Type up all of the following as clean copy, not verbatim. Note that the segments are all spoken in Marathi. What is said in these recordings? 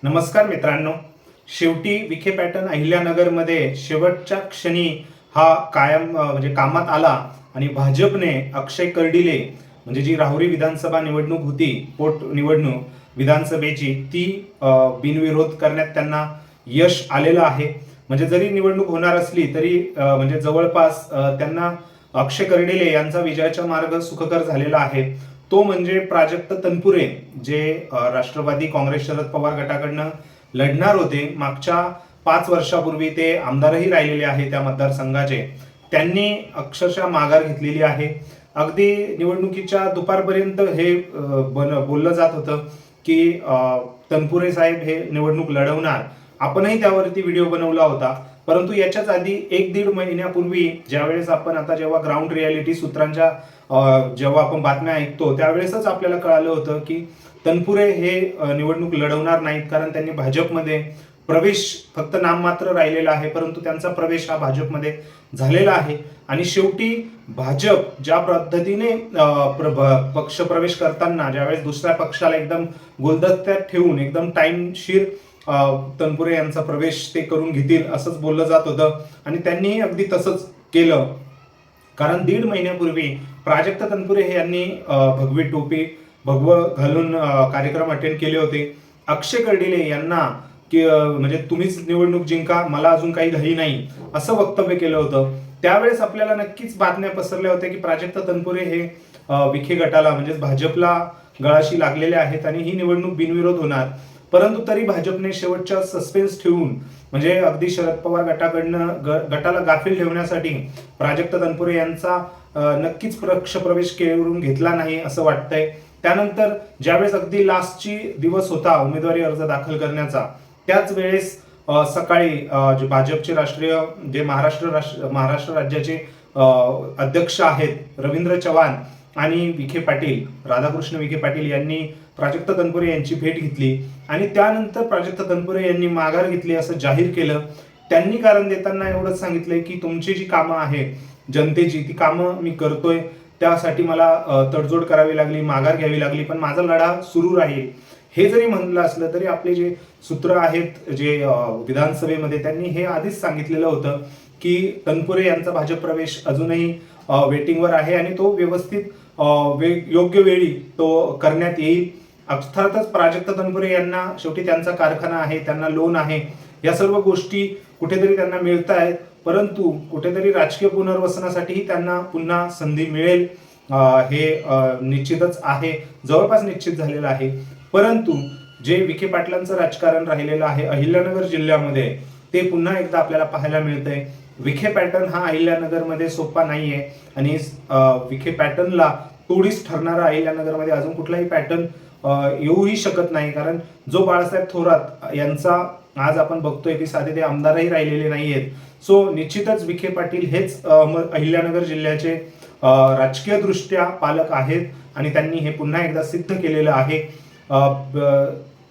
नमस्कार मित्रांनो, शेवटी विखे पॅटर्न अहिल्यानगरमध्ये शेवटच्या क्षणी हा कायम म्हणजे कामात आला आणि भाजपने अक्षय कर्डिले म्हणजे जी राहुरी विधानसभा निवडणूक होती, पोट निवडणूक विधानसभेची, ती बिनविरोध करण्यात त्यांना यश आलेलं आहे. म्हणजे जरी निवडणूक होणार असली तरी म्हणजे जवळपास त्यांना अक्षय कर्डिले यांचा विजयाचा मार्ग सुखकर झालेला आहे. तो म्हणजे प्राजक्त तनपुरे, जे राष्ट्रवादी काँग्रेस शरद पवार गटाकडनं लढणार होते. मागच्या 5 वर्षापूर्वी ते आमदारही राहिलेले आहे त्या मतदारसंघाचे. त्यांनी अक्षरशः माघार घेतलेली आहे. अगदी निवडणुकीच्या दुपारपर्यंत हे बोललं जात होतं की तनपुरे साहेब हे निवडणूक लढवणार. आपणही त्यावरती व्हिडिओ बनवला होता. परंतु याच्याच आधी 1-1.5 महिन्यापूर्वी ज्यावेळेस आपण आता जेव्हा ग्राउंड रियालिटी सूत्रांच्या जेव्हा आपण बातम्या ऐकतो त्यावेळेसच आपल्याला कळालं होतं की तनपुरे हे निवडणूक लढवणार नाहीत, कारण त्यांनी भाजपमध्ये प्रवेश फक्त नाममात्र राहिलेला आहे, परंतु त्यांचा प्रवेश हा भाजपमध्ये झालेला आहे. आणि शेवटी भाजप ज्या पद्धतीने पक्ष प्रवेश करताना ज्यावेळेस दुसऱ्या पक्षाला एकदम गुलदस्त्यात ठेवून एकदम टाइमशीर तनपुरे यांचा प्रवेश ते करून घेतील असंच बोललं जात होतं आणि त्यांनीही अगदी तसंच केलं. कारण 1.5 महिन्यापूर्वी प्राजक्त तनपुरे यांनी भगवी टोपी भगवं घालून कार्यक्रम अटेंड केले होते. अक्षय कर्डिले यांना की म्हणजे तुम्हीच निवडणूक जिंका, मला अजून काही घाई नाही, असं वक्तव्य केलं होतं. त्यावेळेस आपल्याला नक्कीच बातम्या पसरल्या होत्या की प्राजक्त तनपुरे हे विखे गटाला म्हणजेच भाजपला गळाशी लागलेले आहेत आणि ही निवडणूक बिनविरोध होणार. परंतु तरी भाजपने शेवटच्या सस्पेन्स ठेवून म्हणजे अगदी शरद पवार गटाला गाफील ठेवण्यासाठी प्राजक्त तनपुरे यांचा नक्कीच पक्ष प्रवेश करून घेतला नाही असं वाटतंय. त्यानंतर ज्यावेळेस अगदी लास्टची दिवस होता उमेदवारी अर्ज दाखल करण्याचा, त्याच वेळेस सकाळी जे भाजपचे राष्ट्रीय जे महाराष्ट्र राज्याचे अध्यक्ष आहेत रवींद्र चव्हाण आणि विखे पाटील, राधाकृष्ण विखे पाटील यांनी प्राजक्त तनपुरे यांची भेट घेतली आणि त्यानंतर प्राजक्त तनपुरे यांनी माघार घेतली असं जाहीर केलं. त्यांनी कारण देताना एवढंच सांगितलंय की तुमची जी कामं आहे जनतेची, ती कामं मी करतोय, त्यासाठी मला तडजोड करावी लागली, माघार घ्यावी लागली, पण माझा लढा सुरू राहील. हे जरी म्हणलं असलं तरी आपले जे सूत्र आहेत जे विधानसभेमध्ये, त्यांनी हे आधीच सांगितलेलं होतं की तनपुरे यांचा भाजप प्रवेश अजूनही वेटिंगवर आहे आणि तो व्यवस्थित योग्य वेळी तो करण्यात येईल. अर्थातच प्राजक्त तनपुरे यांना शेवटी त्यांचा कारखाना आहे, त्यांना लोन आहे, या सर्व गोष्टी कुठेतरी त्यांना मिळत आहेत, परंतु कुठेतरी राजकीय पुनर्वसनासाठीही त्यांना पुन्हा संधी मिळेल हे निश्चितच आहे, जवळपास निश्चित झालेलं आहे. परंतु जे विखे पाटलांचं राजकारण राहिलेलं आहे अहिल्यानगर जिल्ह्यामध्ये, ते पुन्हा एकदा आपल्याला पाहायला मिळतंय. विखे पॅटर्न हा अहिल्यानगरमध्ये सोपा नाहीये आणि विखे पॅटर्नला तोडीस ठरणारा अहिल्यानगरमध्ये अजून कुठलाही पॅटर्न येऊही शकत नाही. कारण जो बाळासाहेब थोरात यांचा आज आपण बघतोय की साधे ते आमदारही राहिलेले नाहीयेत. सो निश्चितच विखे पाटील हेच अहिल्यानगर जिल्ह्याचे राजकीय दृष्ट्या पालक आहेत आणि त्यांनी हे पुन्हा एकदा सिद्ध केलेलं आहे.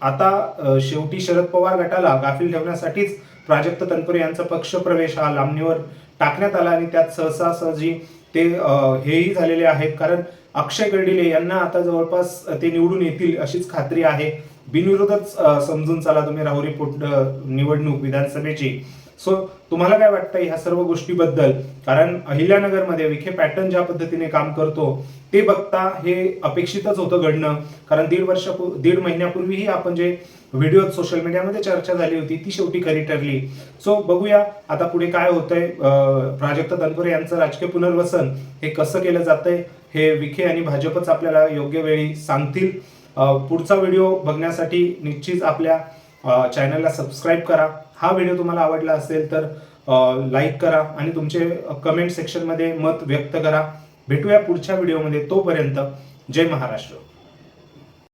आता शेवटी शरद पवार गटाला गाफील ठेवण्यासाठीच प्राजक्त तनपुरे यांचा पक्ष प्रवेश हा लांबणीवर टाकण्यात आला आणि त्यात सहजी ते हेही झालेले आहेत. कारण अक्षय कर्डिले यांना आता जवळपास ते निवडून येतील अशीच खात्री आहे. बिनविरोधच समजून चला तुम्ही राहुरी पोट निवडणूक विधानसभेची. सो तुम्हाला काय वाटतं ह्या सर्व गोष्टीबद्दल? कारण अहिल्यानगरमध्ये विखे पॅटर्न ज्या पद्धतीने काम करतो ते बघता हे अपेक्षितच होतं घडणं. कारण 1.5 महिन्यापूर्वीही आपण जे व्हिडिओ सोशल मीडियामध्ये चर्चा झाली होती ती शेवटी खरी ठरली. सो बघूया आता पुढे काय होतंय. प्राजक्त तनपुरे यांचं राजकीय पुनर्वसन हे कसं केलं जातंय हे विखे आणि भाजपच आपल्याला योग्य वेळी सांगतील. पुढचा व्हिडिओ बघण्यासाठी निश्चित आपल्या चॅनलला सबस्क्राईब करा. हा व्हिडिओ तुम्हाला आवडला असेल तर लाईक करा आणि तुमचे कमेंट सेक्शनमध्ये मत व्यक्त करा. भेटूया पुढच्या व्हिडिओमध्ये. तोपर्यंत जय महाराष्ट्र.